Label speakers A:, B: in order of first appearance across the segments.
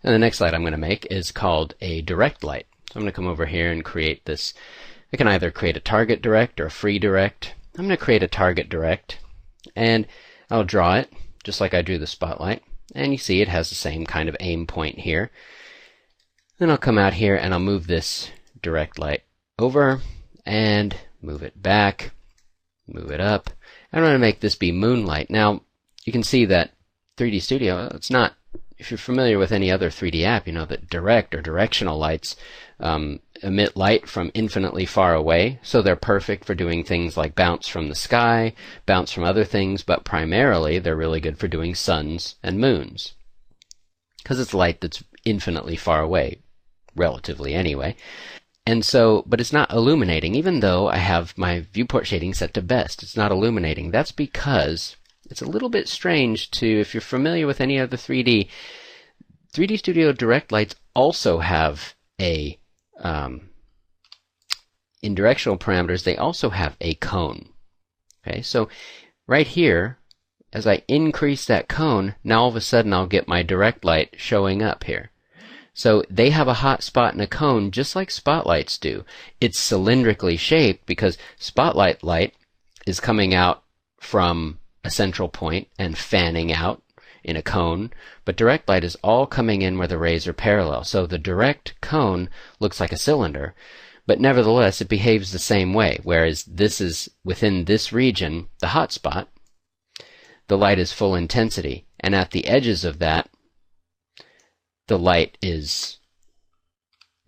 A: And the next light I'm going to make is called a direct light. So I'm going to come over here and create this. I can either create a target direct or a free direct. I'm going to create a target direct, and I'll draw it just like I drew the spotlight. And you see it has the same kind of aim point here. Then I'll come out here and I'll move this direct light over and move it back, move it up. I'm going to make this be moonlight. Now, you can see that 3D Studio, it's not, if you're familiar with any other 3D app, you know that direct or directional lights emit light from infinitely far away, so they're perfect for doing things like bounce from the sky, bounce from other things, but primarily they're really good for doing suns and moons, because it's light that's infinitely far away, relatively anyway. And so, but it's not illuminating, even though I have my viewport shading set to best. It's not illuminating. That's because it's a little bit strange to, if you're familiar with any other 3D Studio direct lights also have a, in directional parameters, they also have a cone. Okay, so right here, as I increase that cone, now all of a sudden I'll get my direct light showing up here. So they have a hot spot and a cone just like spotlights do. It's cylindrically shaped because spotlight light is coming out from a central point and fanning out in a cone, but direct light is all coming in where the rays are parallel. So the direct cone looks like a cylinder, but nevertheless it behaves the same way, whereas this is within this region, the hot spot, the light is full intensity, and at the edges of that, the light is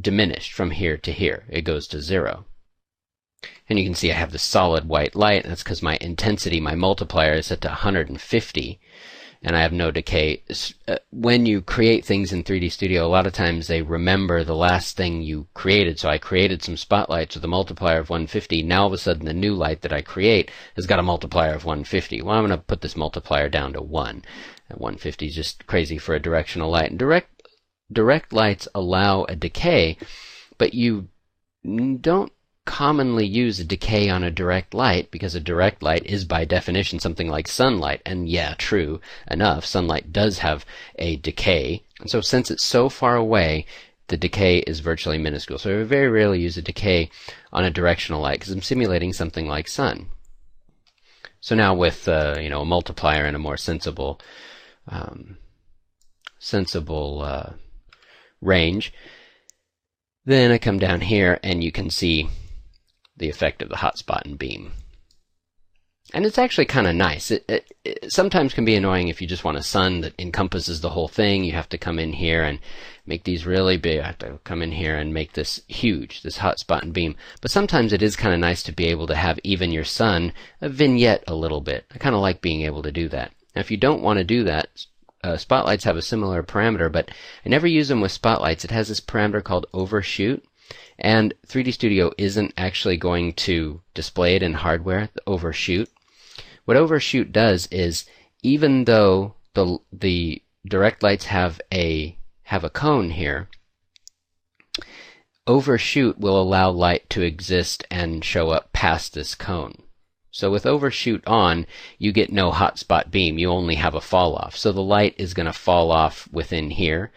A: diminished from here to here. It goes to 0. And you can see I have the solid white light, and that's because my intensity, my multiplier, is set to 150, and I have no decay. When you create things in 3D Studio, a lot of times they remember the last thing you created. So I created some spotlights with a multiplier of 150. Now all of a sudden the new light that I create has got a multiplier of 150. Well, I'm going to put this multiplier down to 1. And 150 is just crazy for a directional light. And direct lights allow a decay, but you don't commonly use a decay on a direct light because a direct light is by definition something like sunlight. And yeah, true enough, sunlight does have a decay. And so since it's so far away, the decay is virtually minuscule. So I very rarely use a decay on a directional light because I'm simulating something like sun. So now with a multiplier and a more sensible range, then I come down here and you can see the effect of the hotspot and beam. And it's actually kind of nice. It sometimes can be annoying if you just want a sun that encompasses the whole thing. You have to come in here and make these really big. I have to come in here and make this huge, this hotspot and beam. But sometimes it is kind of nice to be able to have even your sun a vignette a little bit. I kind of like being able to do that. Now if you don't want to do that, spotlights have a similar parameter, but I never use them with spotlights. It has this parameter called overshoot. And 3D Studio isn't actually going to display it in hardware, the overshoot. What overshoot does is, even though the direct lights have a cone here, overshoot will allow light to exist and show up past this cone. So with overshoot on, you get no hotspot beam. You only have a fall off. So the light is going to fall off within here.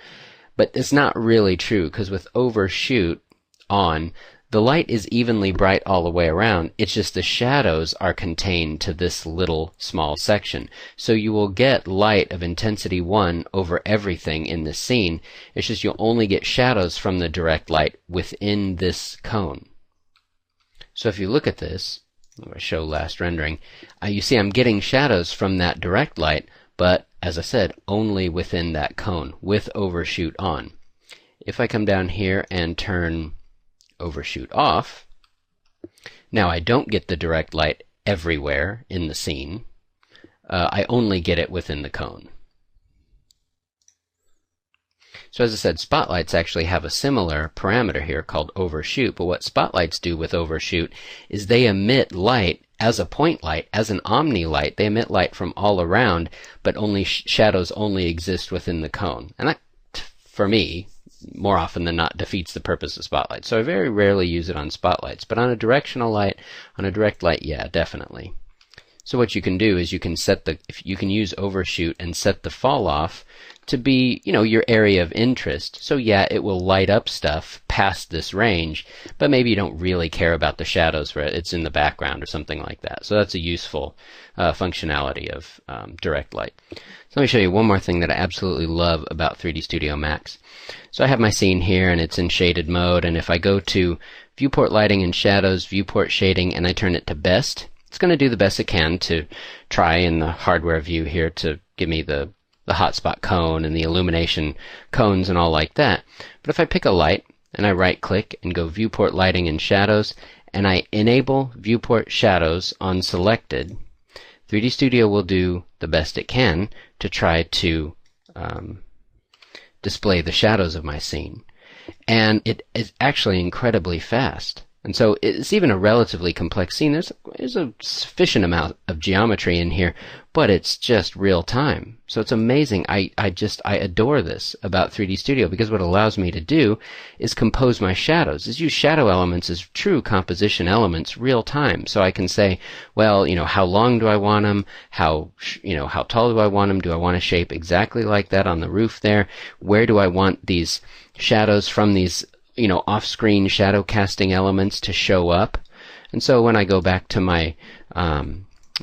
A: But it's not really true, because with overshoot on, the light is evenly bright all the way around. It's just the shadows are contained to this little small section. So you will get light of intensity 1 over everything in this scene. It's just you'll only get shadows from the direct light within this cone. So if you look at this, I'm going to show last rendering, you see I'm getting shadows from that direct light, but as I said, only within that cone with overshoot on. If I come down here and turn overshoot off, now I don't get the direct light everywhere in the scene. I only get it within the cone. So as I said, spotlights actually have a similar parameter here called overshoot, but what spotlights do with overshoot is they emit light as a point light, as an omni light. They emit light from all around, but only shadows only exist within the cone. And that, for me, more often than not, defeats the purpose of spotlights. So I very rarely use it on spotlights, but on a directional light, on a direct light, yeah, definitely. So what you can do is you can you can use overshoot and set the fall off to be, your area of interest. So yeah, it will light up stuff past this range, but maybe you don't really care about the shadows where it's in the background or something like that. So that's a useful functionality of direct light. So let me show you one more thing that I absolutely love about 3D Studio Max. So I have my scene here and it's in shaded mode, and if I go to Viewport Lighting and Shadows, Viewport Shading, and I turn it to Best, it's going to do the best it can to try in the hardware view here to give me the hotspot cone and the illumination cones and all like that. But if I pick a light and I right click and go Viewport Lighting and Shadows and I enable Viewport Shadows on selected, 3D Studio will do the best it can to try to display the shadows of my scene. And it is actually incredibly fast. And so it's even a relatively complex scene. There's a sufficient amount of geometry in here, but it's just real time. So it's amazing. I adore this about 3D Studio, because what it allows me to do is compose my shadows, is use shadow elements as true composition elements real time. So I can say, well, how long do I want them? How tall do I want them? Do I want a shape exactly like that on the roof there? Where do I want these shadows from these off-screen shadow casting elements to show up? And so when I go back to my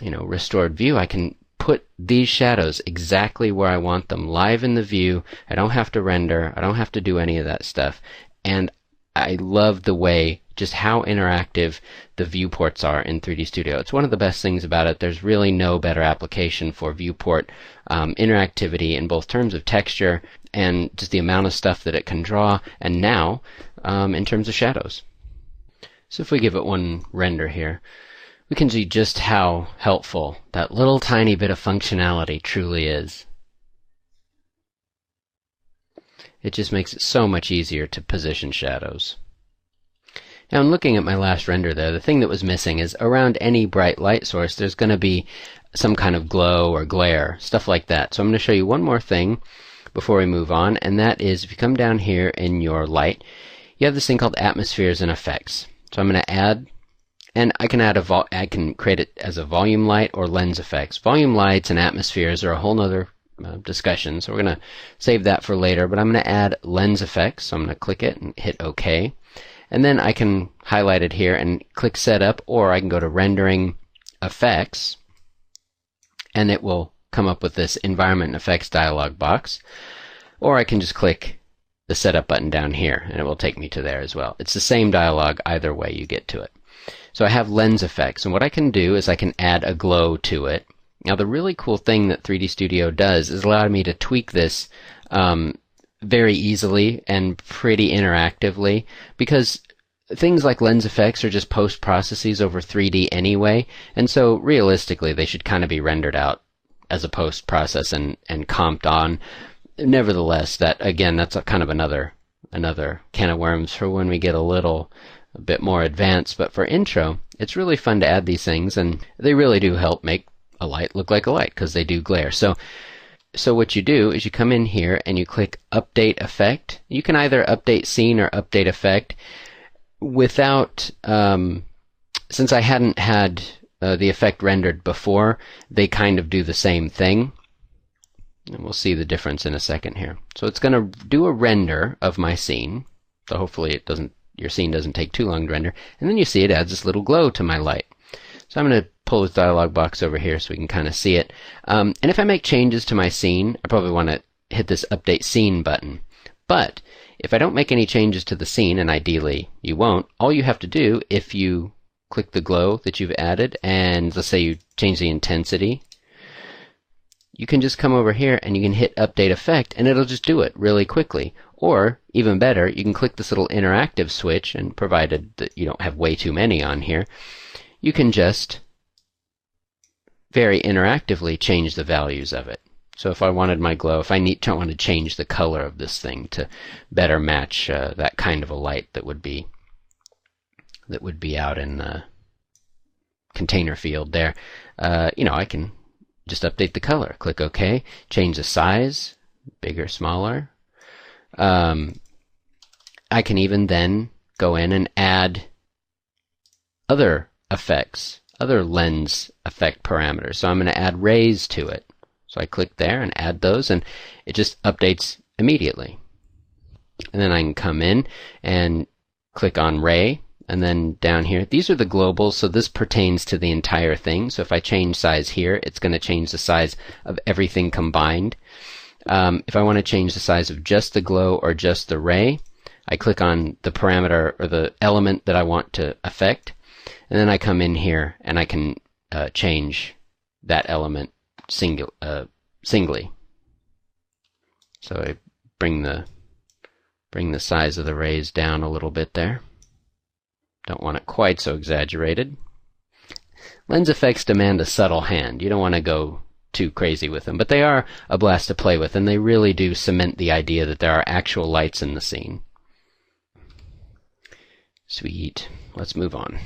A: restored view, I can put these shadows exactly where I want them, live in the view. I don't have to render. I don't have to do any of that stuff. And I love the way, just how interactive the viewports are in 3D Studio. It's one of the best things about it. There's really no better application for viewport interactivity in both terms of texture and just the amount of stuff that it can draw, and now in terms of shadows. So if we give it one render here, we can see just how helpful that little tiny bit of functionality truly is. It just makes it so much easier to position shadows. Now, in looking at my last render there, the thing that was missing is around any bright light source, there's going to be some kind of glow or glare, stuff like that. So I'm going to show you one more thing before we move on, and that is if you come down here in your light, you have this thing called atmospheres and effects. So I'm going to add, and I can create it as a volume light or lens effects. Volume lights and atmospheres are a whole nother discussion, so we're going to save that for later, but I'm going to add lens effects. So I'm going to click it and hit OK. And then I can highlight it here and click Setup, or I can go to Rendering Effects, and it will come up with this Environment Effects dialog box. Or I can just click the Setup button down here, and it will take me to there as well. It's the same dialog either way you get to it. So I have lens effects, and what I can do is I can add a glow to it. Now the really cool thing that 3D Studio does is allow me to tweak this very easily and pretty interactively, because things like lens effects are just post processes over 3D anyway, and so realistically they should kind of be rendered out as a post process and comped on. Nevertheless, that again, that's kind of another can of worms for when we get a bit more advanced. But for intro, it's really fun to add these things, and they really do help make a light look like a light, because they do glare. So what you do is you come in here and you click Update Effect. You can either update scene or update effect. Without, since I hadn't had the effect rendered before, they kind of do the same thing. And we'll see the difference in a second here. So it's going to do a render of my scene. So hopefully your scene doesn't take too long to render. And then you see it adds this little glow to my light. So I'm going to pull this dialog box over here so we can kind of see it. And if I make changes to my scene, I probably want to hit this Update Scene button. But if I don't make any changes to the scene, and ideally you won't, all you have to do, if you click the glow that you've added, and let's say you change the intensity, you can just come over here and you can hit Update Effect, and it'll just do it really quickly. Or, even better, you can click this little interactive switch, and provided that you don't have way too many on here, you can just very interactively change the values of it. So if I wanted my glow, if I want to change the color of this thing to better match that kind of a light that would be out in the container field there, I can just update the color. Click OK, change the size, bigger, smaller. I can even then go in and add other effects other lens effect parameters. So I'm going to add rays to it. So I click there and add those, and it just updates immediately. And then I can come in and click on ray, and then down here, these are the globals, so this pertains to the entire thing. So if I change size here, it's going to change the size of everything combined. If I want to change the size of just the glow or just the ray, I click on the parameter or the element that I want to affect, and then I come in here and I can change that element singly. So I bring the size of the rays down a little bit there. Don't want it quite so exaggerated. Lens effects demand a subtle hand. You don't want to go too crazy with them, but they are a blast to play with, and they really do cement the idea that there are actual lights in the scene. Sweet. Let's move on.